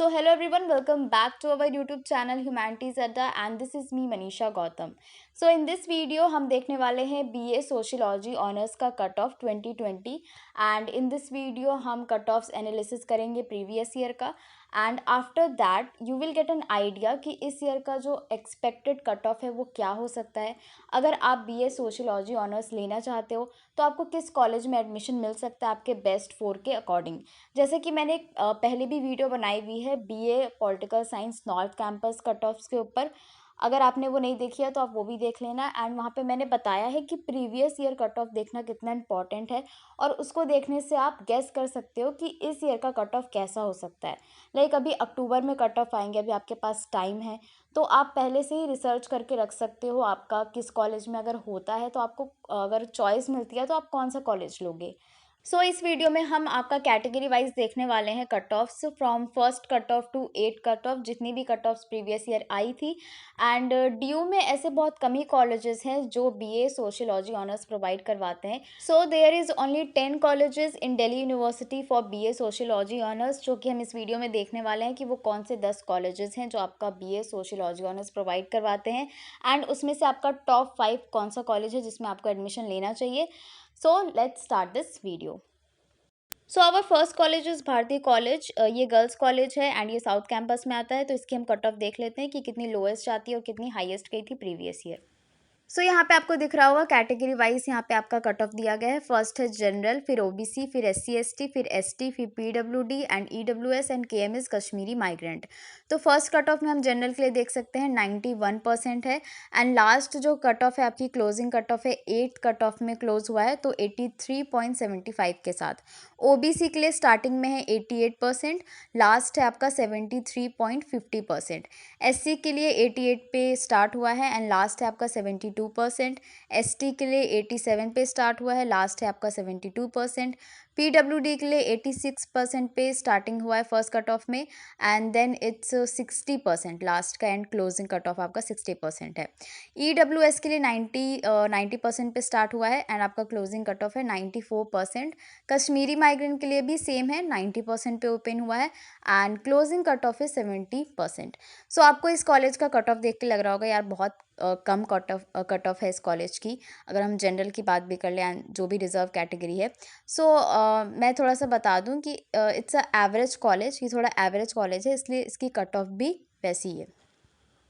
So hello everyone, welcome back to our YouTube channel Humanities Adda and this is me Manisha Gautam. So in this video हम देखने वाले हैं BA Sociology Honors का cut off 2020 and in this video हम cut offs analysis करेंगे previous year का and after that you will get an idea कि इस ईयर का जो एक्सपेक्टेड कट ऑफ है वो क्या हो सकता है। अगर आप BA सोशियोलॉजी ऑनर्स लेना चाहते हो तो आपको किस कॉलेज में एडमिशन मिल सकता है आपके बेस्ट 4 के अकॉर्डिंग। जैसे कि मैंने पहले भी वीडियो बनाई हुई है BA political science north campus cut offs के ऊपर। अगर आपने वो नहीं देखी है तो आप वो भी देख लेना एंड वहाँ पे मैंने बताया है कि प्रीवियस ईयर कट ऑफ देखना कितना इंपॉर्टेंट है और उसको देखने से आप गेस कर सकते हो कि इस ईयर का कट ऑफ कैसा हो सकता है। लाइक अभी अक्टूबर में कट ऑफ आएंगे, अभी आपके पास टाइम है तो आप पहले से ही रिसर्च करके रख सकते हो आपका किस कॉलेज में अगर होता है तो आपको अगर चॉइस मिलती है तो आप कौन सा कॉलेज लोगे। इस वीडियो में हम आपका कैटेगरी वाइज देखने वाले हैं cut offs from first cut off to 8 cut off, जितनी भी कट ऑफ्स प्रीवियस ईयर आई थी। एंड ड्यू में ऐसे बहुत कम ही कॉलेजेस हैं जो BA सोशियोलॉजी ऑनर्स प्रोवाइड करवाते हैं। So there is only 10 colleges in Delhi university for BA sociology honours, जो कि हम इस वीडियो में देखने वाले हैं कि वो कौन से 10 कॉलेजेस हैं जो आपका BA सोशियोलॉजी ऑनर्स प्रोवाइड करवाते हैं एंड उसमें से आपका टॉप 5 कौन सा कॉलेज है जिसमें आपको एडमिशन लेना चाहिए। So let's start this video. So our first college is Bharati college. ये गर्ल्स कॉलेज है एंड ये साउथ कैंपस में आता है, तो इसकी हम कट ऑफ देख लेते हैं कि कितनी लोएस्ट जाती है और कितनी हाईएस्ट गई थी प्रीवियस ईयर। यहाँ पे आपको दिख रहा होगा कैटेगरी वाइज यहाँ पे आपका कट ऑफ दिया गया है। फर्स्ट है जनरल, फिर OBC, फिर SC ST, फिर ST, फिर PWD and EWS and KM is Kashmiri migrant. तो फर्स्ट कट ऑफ में हम जनरल के लिए देख सकते हैं 91% है एंड लास्ट जो कट ऑफ है आपकी क्लोजिंग कट ऑफ है 8th कट ऑफ में क्लोज हुआ है तो 83.75 के साथ। OBC के लिए स्टार्टिंग में है 88%, लास्ट है आपका 73.50%। SC के लिए 88 पे स्टार्ट हुआ है एंड लास्ट है आपका 72%। ST के लिए 87 पे स्टार्ट हुआ है, लास्ट है आपका 72%। PWD के लिए 86% पे स्टार्टिंग हुआ है फर्स्ट कट ऑफ में एंड देन इट्स 60% लास्ट का एंड क्लोजिंग कट ऑफ आपका 60% है। EWS के लिए 90% पे स्टार्ट हुआ है एंड आपका क्लोजिंग कट ऑफ है 94%। कश्मीरी माइग्रेंट के लिए भी सेम है, 90% पे ओपन हुआ है एंड क्लोजिंग कट ऑफ है 70%। आपको इस कॉलेज का कट ऑफ देख के लग रहा होगा यार बहुत कम कट ऑफ है इस कॉलेज की, अगर हम जनरल की बात भी कर लें एंड जो भी रिजर्व कैटेगरी है। मैं थोड़ा सा बता दूं कि इट्स अ एवरेज कॉलेज, ये थोड़ा एवरेज कॉलेज है इसलिए इसकी कट ऑफ भी वैसी है।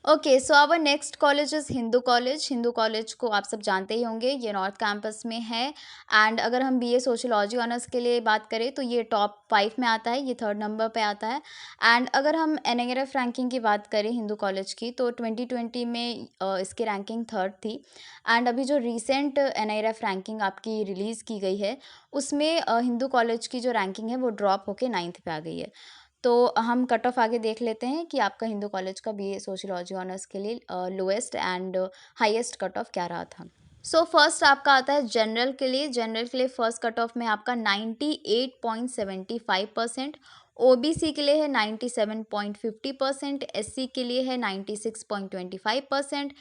Okay, so our next college is Hindu college. Hindu college को आप सब जानते ही होंगे, ये नॉर्थ कैंपस में है एंड अगर हम BA सोशियोलॉजी ऑनर्स के लिए बात करें तो ये टॉप 5 में आता है, ये 3rd नंबर पे आता है। एंड अगर हम NIRF रैंकिंग की बात करें हिंदू कॉलेज की तो 2020 में इसकी रैंकिंग 3rd थी एंड अभी जो रिसेंट NIRF रैंकिंग आपकी रिलीज़ की गई है उसमें हिंदू कॉलेज की जो रैंकिंग है वो ड्रॉप होके 9th पे आ गई है। तो हम कट ऑफ आगे देख लेते हैं कि आपका हिंदू कॉलेज का BA सोशियोलॉजी ऑनर्स के लिए lowest and highest cut off क्या रहा था। फर्स्ट आपका आता है जनरल के लिए। जनरल के लिए फर्स्ट कट ऑफ में आपका 98.75%, OBC के लिए है 97.50%, SC के लिए है 96.25%,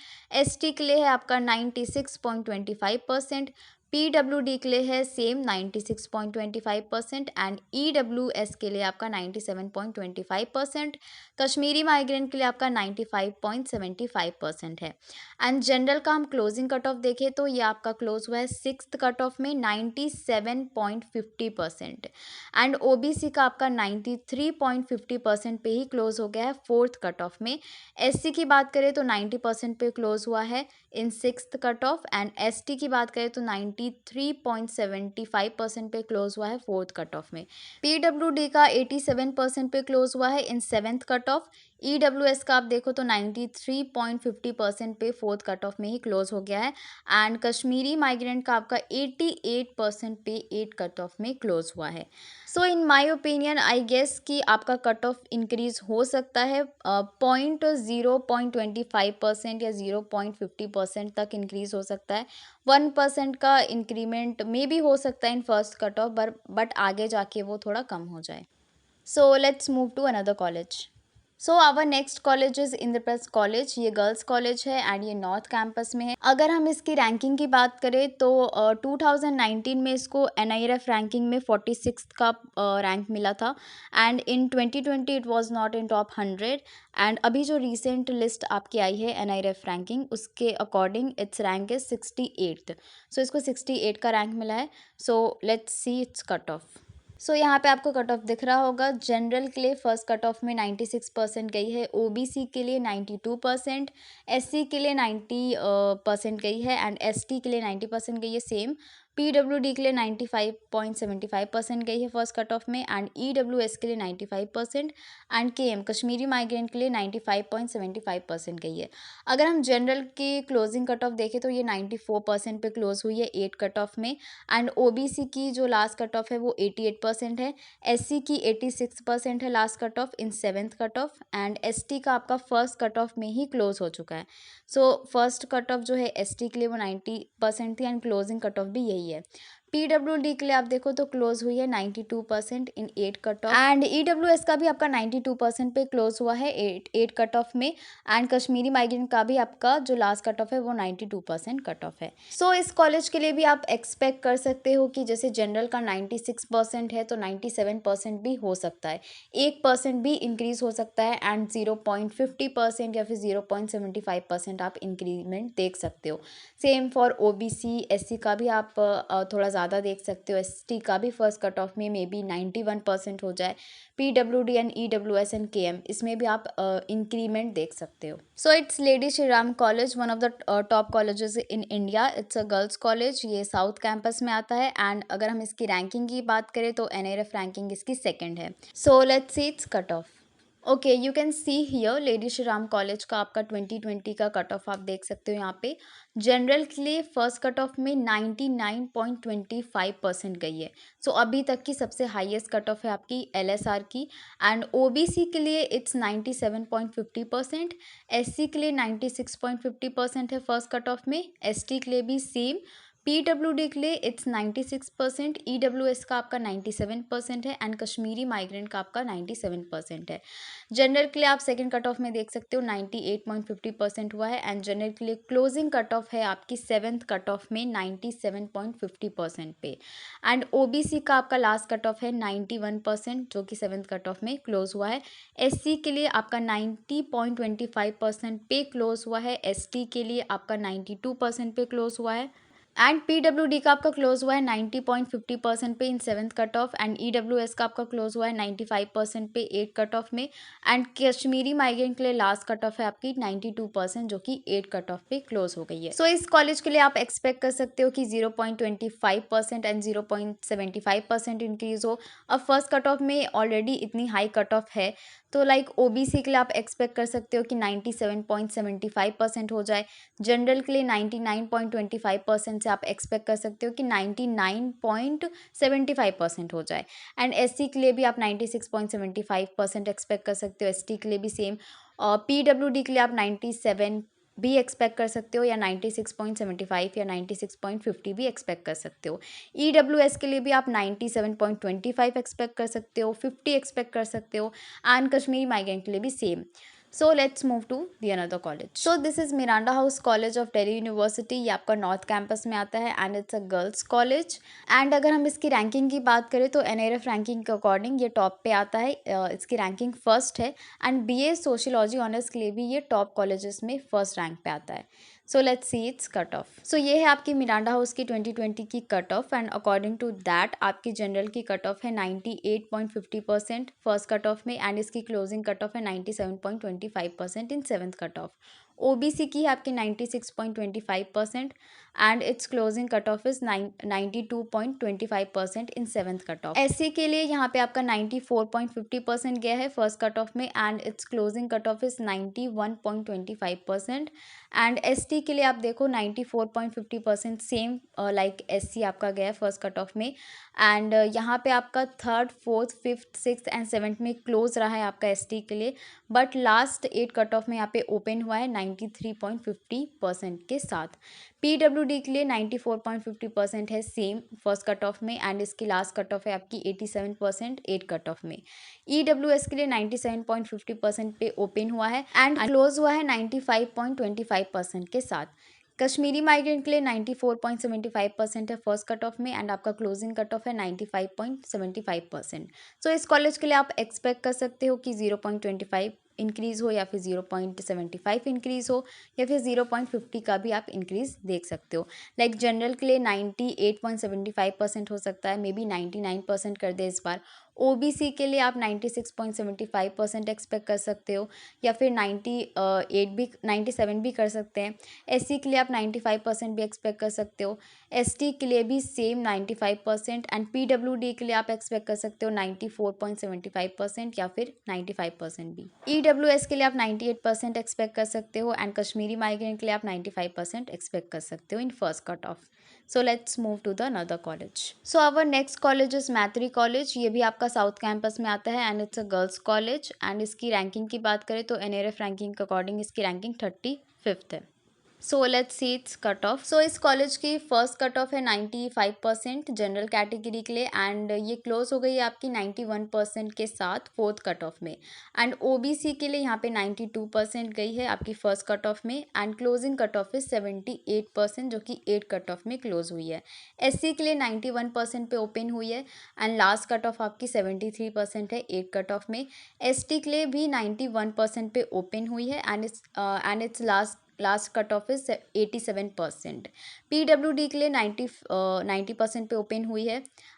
ST के लिए है आपका 96.25%, PWD के लिए है सेम 96.25% एंड EWS के लिए आपका 97.25%, कश्मीरी माइग्रेंट के लिए आपका 95.75% है। एंड जनरल का हम क्लोजिंग कट ऑफ देखें तो ये आपका क्लोज हुआ है 6th कट ऑफ में 97.50% एंड OBC का आपका 93.50% पे ही क्लोज हो गया है 4th कट ऑफ में। SC की बात करें तो 90% पे क्लोज हुआ है इन 6th cut off and ST की बात करें तो 93.75% पे क्लोज हुआ है 4th कट ऑफ में। PWD का 87% पे क्लोज हुआ है इन 7th कट ऑफ। EWS का आप देखो तो 93.50% पे 4th कट ऑफ में ही क्लोज हो गया है एंड कश्मीरी माइग्रेंट का आपका 88% पे 8 कट ऑफ में क्लोज हुआ है। In my opinion I guess कि आपका कट ऑफ इंक्रीज हो सकता है 0.25% या 0.50% तक इंक्रीज हो सकता है। 1% का इंक्रीमेंट मे भी हो सकता है in first cut off but आगे जाके वो थोड़ा कम हो जाए। Let's move to another college. So our next college is Indraprastha college. ये गर्ल्स कॉलेज है एंड ये नॉर्थ कैंपस में है। अगर हम इसकी रैंकिंग की बात करें तो 2019 में इसको NIRF रैंकिंग में 46 का रैंक मिला था and in 2020 it was not in top 100 and अभी जो रिसेंट लिस्ट आपकी आई है NIRF रैंकिंग उसके according its rank is 68th। So इसको 68 का रैंक मिला है। So let's see its cut off. So यहाँ पे आपको कट ऑफ दिख रहा होगा। जनरल के लिए फर्स्ट कट ऑफ में 96% गई है, OBC के लिए 92%, SC के लिए 90% गई है एंड ST के लिए 90% गई है सेम। PWD के लिए 95.75% गई है फर्स्ट कट ऑफ में एंड EWS के लिए 95% एंड KM कश्मीरी माइग्रेंट के लिए 95.75% गई है। अगर हम जनरल की क्लोजिंग कट ऑफ देखें तो ये 94% पे क्लोज हुई है 8 कट ऑफ में एंड OBC की जो लास्ट कट ऑफ है वो 88% है, SC की 86% है last cut off in 7th cut off and ST का आपका फर्स्ट कट ऑफ में ही क्लोज हो चुका है। सो फर्स्ट कट ऑफ जो है ST के लिए वो 90% थी एंड क्लोजिंग कट ऑफ भी यही है। PWD के लिए आप देखो तो क्लोज हुई है 92% इन 8 कट ऑफ एंड EWS का भी आपका 92% पे क्लोज हुआ है 8 कट ऑफ में एंड कश्मीरी माइग्रेंट का भी आपका जो लास्ट कट ऑफ है वो 92% कट ऑफ है। सो इस कॉलेज के लिए भी आप एक्सपेक्ट कर सकते हो कि जैसे जनरल का 96% है तो 97% भी हो सकता है, 1% भी इंक्रीज हो सकता है एंड 0.50% या फिर 0.75% आप इंक्रीमेंट देख सकते हो। सेम फॉर OBC SC का भी आप थोड़ा ज़्यादा देख सकते हो, ST का भी फर्स्ट कट ऑफ में मे बी 91% हो जाए, PWD and EWS and KM इसमें भी आप इंक्रीमेंट देख सकते हो। So it's lady Shri Ram college, one of the top colleges in India. It's a girls college, ये साउथ कैंपस में आता है एंड अगर हम इसकी रैंकिंग की बात करें तो NIRF रैंकिंग इसकी सेकेंड है। So let's see its cut of. Okay, you can see here lady Shri Ram college का आपका 2020 का कट ऑफ आप देख सकते हो यहाँ पे। जनरल के लिए फर्स्ट कट ऑफ में 99.25% गई है। सो अभी तक की सबसे हाईएस्ट कट ऑफ है आपकी LSR की एंड OBC के लिए इट्स 97.50%, SC के लिए 96.50% है फर्स्ट कट ऑफ में, ST के लिए भी सेम, PWD के लिए इट्स 96%, EWS का आपका 97% है एंड कश्मीरी माइग्रेंट का आपका 97% है। जनरल के लिए आप सेकंड कट ऑफ में देख सकते हो 98.50% हुआ है एंड जनरल के लिए क्लोजिंग कट ऑफ है आपकी 7th कट ऑफ में 97.50% पे एंड OBC का आपका लास्ट कट ऑफ है 91% जो कि 7th कट ऑफ में क्लोज हुआ है। SC के लिए आपका 90.25% पे क्लोज हुआ है, ST के लिए आपका 92% पे क्लोज हुआ है एंड PWD का आपका क्लोज हुआ है 90.50% पे इन 7th cut off and EWS का आपका क्लोज हुआ है 95% पे 8 कट ऑफ में एंड कश्मीरी माइग्रेंट के लिए लास्ट कट ऑफ है आपकी 92% जो कि 8 कट ऑफ पे क्लोज हो गई है। सो इस कॉलेज के लिए आप एक्सपेक्ट कर सकते हो कि 0.25% एंड 0.75% इंक्रीज हो। अब फर्स्ट कट ऑफ में ऑलरेडी इतनी हाई कट ऑफ है तो लाइक OBC के लिए आप एक्सपेक्ट कर सकते हो कि 97.75% हो जाए, जनरल के लिए 99.25% से आप एक्सपेक्ट कर सकते हो कि 99.75% हो जाए एंड SC के लिए भी आप 96.75% एक्सपेक्ट कर सकते हो, ST के लिए भी सेम, और PWD के लिए आप 97 भी एक्सपेक्ट कर सकते हो या 96.75 या 96.50 भी एक्सपेक्ट कर सकते हो। EWS के लिए भी आप 97.25 एक्सपेक्ट कर सकते हो, 50 एक्सपेक्ट कर सकते हो एंड कश्मीरी माइग्रेंट के लिए भी same. So let's move to the another college. So this is Miranda House College of Delhi University। ये आपका नॉर्थ कैंपस में आता है and it's a girls college and अगर हम इसकी रैंकिंग की बात करें तो NIRF रैंकिंग के अकॉर्डिंग ये टॉप पे आता है। इसकी रैंकिंग फर्स्ट है एंड BA सोशियोलॉजी ऑनर्स के लिए भी ये टॉप कॉलेजेस में फर्स्ट रैंक पे आता है। So let's see its cut off. So ये है आपकी मिरांडा हाउस की 2020 की cut off and according to that आपकी जनरल की कट ऑफ है 98.50% फर्स्ट कट ऑफ में एंड इसकी क्लोजिंग कट ऑफ है 97.25% इन 7th कट ऑफ। OBC की है आपकी 96.25% and it's closing cut off is 92.25% in 7th cut off. SC के लिए यहाँ पे आपका 94.50% गया है फर्स्ट कट ऑफ में and it's closing cut off is 91.25% and ST के लिए आप देखो 94.50% सेम लाइक SC आपका गया है फर्स्ट कट ऑफ में एंड यहाँ पे आपका third fourth fifth six and seventh में क्लोज रहा है आपका ST के लिए बट लास्ट 8 कट ऑफ में यहाँ पे ओपन हुआ है 93.50% के साथ। PWD के लिए 94.50% है सेम फर्स्ट कट ऑफ में, एंड इसकी लास्ट कट ऑफ है आपकी 87% 8 कट ऑफ में। EWS के लिए 97.50% पे ओपन हुआ है एंड क्लोज हुआ है 95.25% के साथ। कश्मीरी माइग्रेंट के लिए 94.75% है फर्स्ट कट ऑफ में, एंड आपका क्लोजिंग कट ऑफ है 95.75%। सो इस कॉलेज के लिए आप एक्सपेक्ट कर सकते हो कि 0.25 इंक्रीज़ हो, या फिर 0.75 इंक्रीज़ हो, या फिर 0.50 का भी आप इंक्रीज़ देख सकते हो। लाइक जनरल के लिए 98.75% हो सकता है, मे बी 99% कर दे इस बार। OBC के लिए आप 96.75% एक्सपेक्ट कर सकते हो, या फिर 97 भी कर सकते हैं। SC के लिए आप 95% भी एक्सपेक्ट कर सकते हो। ST के लिए भी सेम 95%, एंड PWD के लिए आप एक्सपेक्ट कर सकते हो 94.75% या फिर 95% भी। EWS के लिए आप 98% एक्सपेक्ट कर सकते हो, एंड कश्मीरी माइग्रेंट के लिए आप 95% एक्सपेक्ट कर सकते हो in first cut off. So let's move to the another college. So our next college is Maitreyi college. ये भी आपका साउथ कैंपस में आता है, and it's a girls college. And इसकी रैंकिंग की बात करें तो NRF रैंकिंग के अकॉर्डिंग इसकी रैंकिंग 35th है। So let's see its cut off. So इस कॉलेज की फर्स्ट कट ऑफ है 95% जनरल कैटेगरी के लिए, एंड ये क्लोज हो गई है आपकी 91% के साथ फोर्थ कट ऑफ में। एंड OBC के लिए यहाँ पे 92% गई है आपकी फर्स्ट कट ऑफ में, एंड क्लोजिंग कट ऑफ है 78% जो कि 8 कट ऑफ में क्लोज हुई है। SC के लिए 91% पे ओपन हुई है, एंड लास्ट कट ऑफ आपकी 73% है 8 कट ऑफ में। ST के लिए भी 91% पे ओपन हुई है, and it's last cut off is 87%। PWD के लिए 90% पे ओपन हुई है,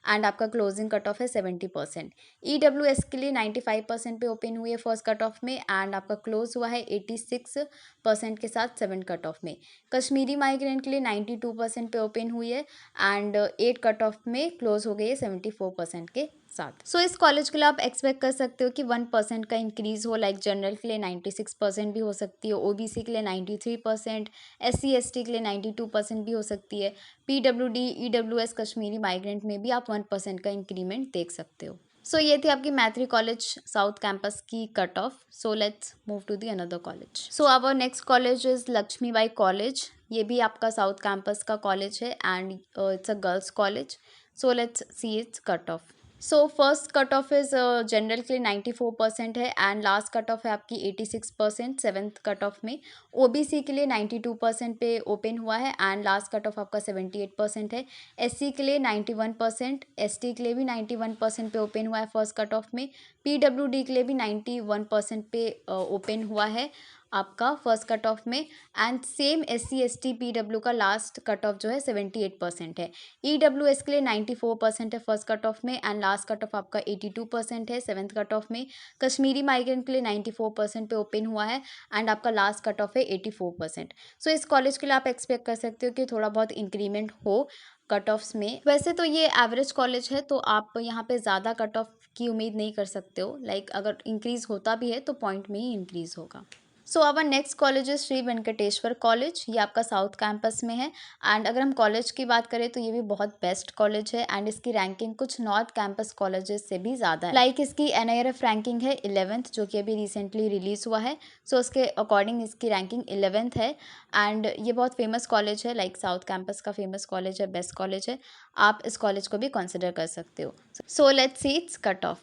एंड आपका क्लोजिंग कट ऑफ है 70%। EWS के लिए 95% पे ओपन हुई है फर्स्ट कट ऑफ में, एंड आपका क्लोज हुआ है 86% के साथ 7 कट ऑफ में। कश्मीरी माइग्रेंट के लिए 92% पे ओपन हुई है, एंड 8 कट ऑफ में क्लोज हो गई है 74% के साथ। सो इस कॉलेज के लिए आप एक्सपेक्ट कर सकते हो कि 1% का इंक्रीज हो। लाइक जनरल के लिए 96% भी हो सकती है, OBC के लिए 93%, SC ST के लिए 92% भी हो सकती है। PWD EWS कश्मीरी माइग्रेंट में भी आप 1% का इंक्रीमेंट देख सकते हो। सो ये थी आपकी मैत्री कॉलेज साउथ कैंपस की cut off. So let's move to the another college. So our next college is Lakshmibai college. ये भी आपका साउथ कैंपस का कॉलेज है, and it's a girls college. So let's see its cut off. So first cut off is general के लिए 94% है, and last cut off है आपकी 86% सेवन्थ कट ऑफ में। OBC के लिए 92% पे ओपन हुआ है, एंड लास्ट कट ऑफ आपका 78% है। SC के लिए 91%, ST के लिए भी 91% पे ओपन हुआ है फर्स्ट कट ऑफ में। PWD के लिए भी 91% पे ओपन हुआ है आपका फर्स्ट कट ऑफ में, and same SC ST PW का लास्ट कट ऑफ जो है 78% है। EWS के लिए 94% है फर्स्ट कट ऑफ में, एंड लास्ट कट ऑफ आपका 82% है सेवन्थ कट ऑफ में। कश्मीरी माइग्रेंट के लिए 94% पे ओपन हुआ है, एंड आपका लास्ट कट ऑफ है 84%। सो इस कॉलेज के लिए आप एक्सपेक्ट कर सकते हो कि थोड़ा बहुत इंक्रीमेंट हो कट ऑफ्स में। वैसे तो ये एवरेज कॉलेज है, तो आप यहाँ पे ज़्यादा कट ऑफ की उम्मीद नहीं कर सकते हो। लाइक अगर इंक्रीज़ होता भी है तो पॉइंट में ही इंक्रीज़ होगा। सो आवर नेक्स्ट कॉलेज है श्री वेंकटेश्वर कॉलेज। ये आपका साउथ कैंपस में है, एंड अगर हम कॉलेज की बात करें तो ये भी बहुत बेस्ट कॉलेज है, एंड इसकी रैंकिंग कुछ नॉर्थ कैंपस कॉलेजेस से भी ज़्यादा है। लाइक इसकी NIRF रैंकिंग है 11th, जो कि अभी रिसेंटली रिलीज़ हुआ है। सो उसके अकॉर्डिंग इसकी रैंकिंग 11th है, एंड ये बहुत फेमस कॉलेज है। लाइक साउथ कैंपस का फेमस कॉलेज है, बेस्ट कॉलेज है। आप इस कॉलेज को भी कंसिडर कर सकते हो। So let's see its cut off.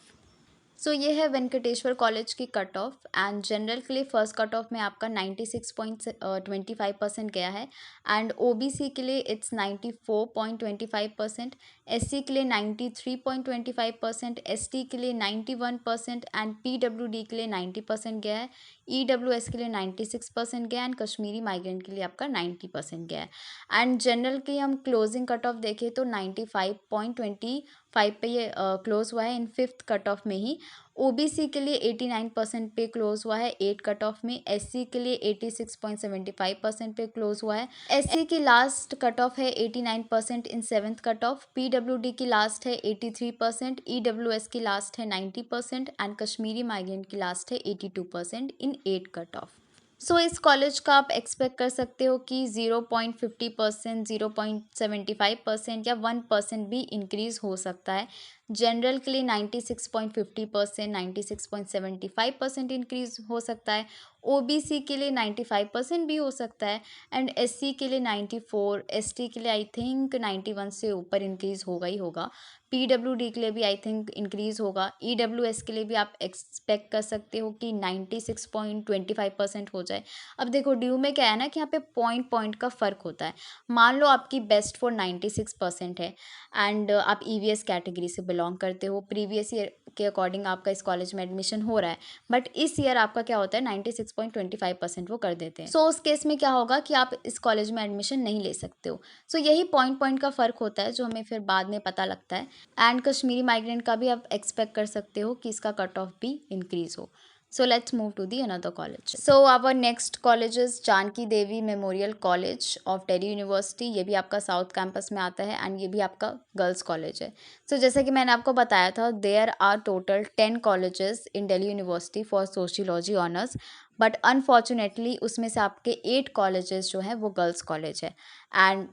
So ये है वेंकटेश्वर कॉलेज की कट ऑफ, एंड जनरल के लिए फर्स्ट कट ऑफ में आपका 96.25% गया है, एंड OBC के लिए इट्स 94.25%, SC के लिए 93.25%, ST के लिए 91%, एंड PWD के लिए 90% गया है। EWS के लिए 96% गया, एंड कश्मीरी माइग्रेंट के लिए आपका 90% गया है। एंड जनरल की हम क्लोजिंग कट ऑफ देखें तो 95.25 पे ये क्लोज हुआ है इन फिफ्थ कट ऑफ में ही। OBC के लिए 89% पे क्लोज हुआ है 8 कट ऑफ में। SC के लिए 86.75% पे क्लोज हुआ है। SC की लास्ट कट ऑफ है 89% इन सेवन्थ कट ऑफ। PWD की लास्ट है 83%, EWS की लास्ट है 90%, एंड कश्मीरी माइग्रेंट की लास्ट है 82% इन 8 कट ऑफ। सो इस कॉलेज का आप एक्सपेक्ट कर सकते हो कि 0.50%, 0.75% या 1% भी इंक्रीज़ हो सकता है, जनरल के लिए 96.50%, 96.75% इंक्रीज हो सकता है। ओबीसी के लिए 95% भी हो सकता है एंड एससी के लिए 94, एसटी के लिए आई थिंक 91 से ऊपर इंक्रीज होगा ही होगा। पीडब्ल्यूडी के लिए भी आई थिंक इंक्रीज होगा। ईडब्ल्यूएस के लिए भी आप एक्सपेक्ट कर सकते हो कि 96.25% हो जाए। अब देखो ड्यू में क्या है ना कि यहाँ पे पॉइंट पॉइंट का फ़र्क होता है। मान लो आपकी बेस्ट फॉर 96% है एंड आप ईवीएस कैटेगरी से बिलोंग करते हो, प्रीवियस ईयर के अकॉर्डिंग आपका इस कॉलेज में एडमिशन हो रहा है, बट इस ईयर आपका क्या होता है 96.25% वो कर देते हैं। सो उस केस में क्या होगा कि आप इस कॉलेज में एडमिशन नहीं ले सकते हो। सो यही पॉइंट पॉइंट का फ़र्क होता है जो हमें फिर बाद में पता लगता है। एंड कश्मीरी माइग्रेंट का भी आप एक्सपेक्ट कर सकते हो कि इसका कट ऑफ भी इंक्रीज हो। So let's move to the another college. So our next college is Janki Devi memorial college of Delhi university. ये भी आपका साउथ कैंपस में आता है एंड ये भी आपका गर्ल्स कॉलेज है। सो जैसे कि मैंने आपको बताया था there are total 10 colleges in Delhi university for sociology honours, but unfortunately उसमें से आपके 8 कॉलेजेस जो हैं वो गर्ल्स कॉलेज है एंड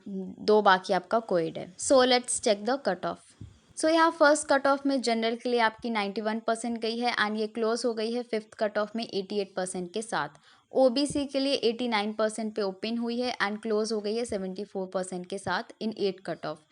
2 बाकी आपका कोएड है। So let's check the cut off. So यहाँ फर्स्ट कट ऑफ में जनरल के लिए आपकी 91% गई है एंड ये क्लोज हो गई है फिफ्थ कट ऑफ में 88% के साथ। ओबीसी के लिए 89% पे ओपन हुई है एंड क्लोज हो गई है 74% के साथ इन 8 कट ऑफ।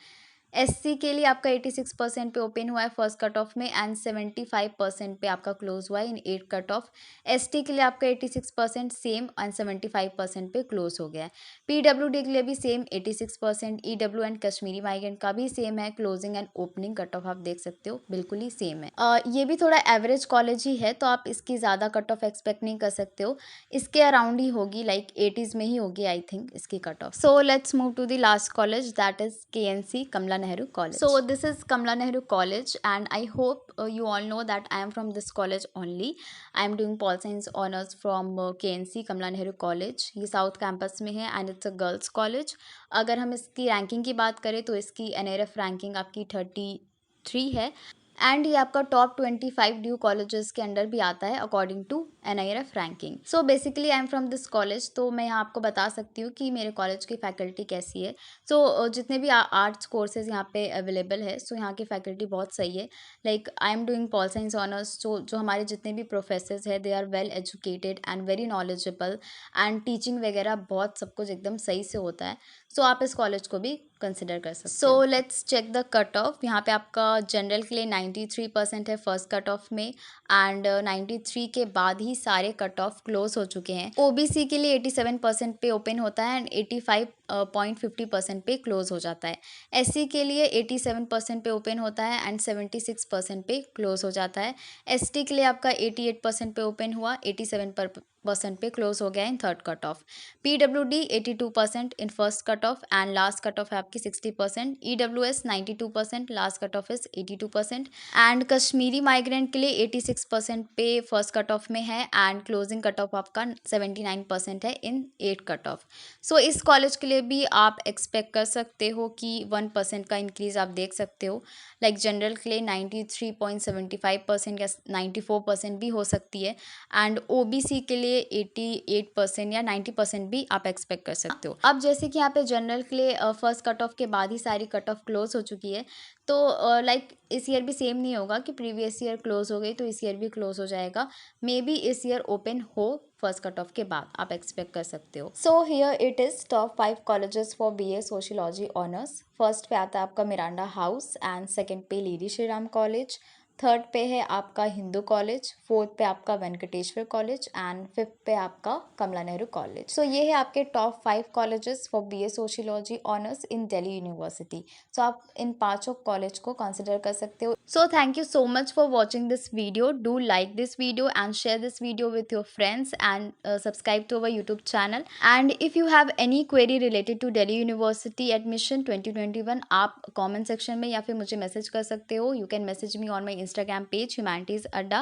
एससी के लिए आपका 86% पे ओपन हुआ है फर्स्ट कट ऑफ में एंड 75% पे आपका क्लोज हुआ है इन 8 कट ऑफ। एसटी के लिए आपका 86% सेम एंड 75% पे क्लोज हो गया है। पीडब्ल्यूडी के लिए भी same 86%, EW and Kashmiri migrant का भी सेम है। Closing and opening cut off आप देख सकते हो बिल्कुल ही सेम है। ये भी थोड़ा एवरेज कॉलेज ही है तो आप इसकी ज़्यादा कट ऑफ एक्सपेक्ट नहीं कर सकते हो, इसके अराउंड ही होगी, लाइक 80s में ही होगी आई थिंक इसकी cut off. So let's move to the last college that is KNC Kamala Nehru College. So this is Kamla Nehru College and I hope you all know that I am from this college only. I am doing Pol Science Honours from KNC Kamla Nehru College. ये south campus में है and it's a girls college. अगर हम इसकी ranking की बात करें तो इसकी NRF रैंकिंग आपकी 33 है एंड ये आपका टॉप 25 ड्यू कॉलेजेस के अंडर भी आता है according to NIRF ranking. So basically I am from this college, तो मैं यहाँ आपको बता सकती हूँ कि मेरे कॉलेज की फैकल्टी कैसी है। सो जितने भी आर्ट्स कोर्सेज यहाँ पे अवेलेबल है सो यहाँ की फैकल्टी बहुत सही है। Like I am doing pol science honours, जो हमारे जितने भी प्रोफेसर्स हैं they are well educated and very knowledgeable and teaching वगैरह बहुत सब कुछ एकदम सही से होता है। सो आप इस कॉलेज को भी कंसिडर कर सकते हो। So let's check the cut off. यहाँ पे आपका जनरल के लिए 93% है फर्स्ट कट ऑफ में एंड 93 के बाद ही सारे कट ऑफ क्लोज हो चुके हैं। ओबीसी के लिए 87% पे ओपन होता है एंड 85.50% पे क्लोज हो जाता है। एससी के लिए 87% पे ओपन होता है एंड 76% पे क्लोज हो जाता है। एसटी के लिए आपका 88% पे ओपन हुआ, 87% पे क्लोज हो गया in third cut off. PWD 82% in first cut off and last cut off है आपकी 60%। EWS 92%, last cut off is 82% and Kashmiri migrant के लिए 86% पे फर्स्ट कट ऑफ में है एंड क्लोजिंग कट ऑफ आपका 79% है इन 8 कट ऑफ। सो इस कॉलेज के लिए भी आप एक्सपेक्ट कर सकते हो कि 1% का इंक्रीज आप देख सकते हो। लाइक जनरल के लिए 93.75% या 94% भी हो सकती है एंड ओबीसी के लिए 88% या 90% भी आप एक्सपेक्ट कर सकते हो। अब जैसे कि यहाँ पे जनरल के लिए फर्स्ट कट ऑफ के बाद ही सारी कट ऑफ क्लोज हो चुकी है, तो लाइक इस ईयर भी सेम नहीं होगा कि प्रीवियस ईयर क्लोज हो गई तो इस ईयर भी क्लोज हो जाएगा। मे बी इस ईयर ओपन हो फर्स्ट कट ऑफ के बाद, आप एक्सपेक्ट कर सकते हो। So here it is top 5 colleges for BA sociology honours. First पे आता है आपका मिरांडा हाउस एंड सेकंड पे lady Shri Ram college, third पे है आपका हिंदू कॉलेज, फोर्थ पे आपका वेंकटेश्वर कॉलेज एंड फिफ्थ पे आपका कमला नेहरू कॉलेज। सो ये है आपके top 5 colleges for BA sociology honours in Delhi university. So आप इन पांचों कॉलेज को कंसिडर कर सकते हो। So thank you so much for watching this video. Do like this video and share this video with your friends and subscribe to our YouTube channel. And if you have any query related to Delhi university admission 2021 आप comment section में या फिर मुझे message कर सकते हो। You can message me on my Instagram page Humanities Adda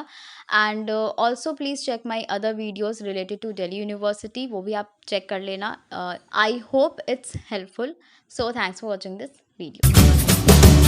and also please check my other videos related to Delhi University, वो भी आप चेक कर लेना। I hope it's helpful. So thanks for watching this video.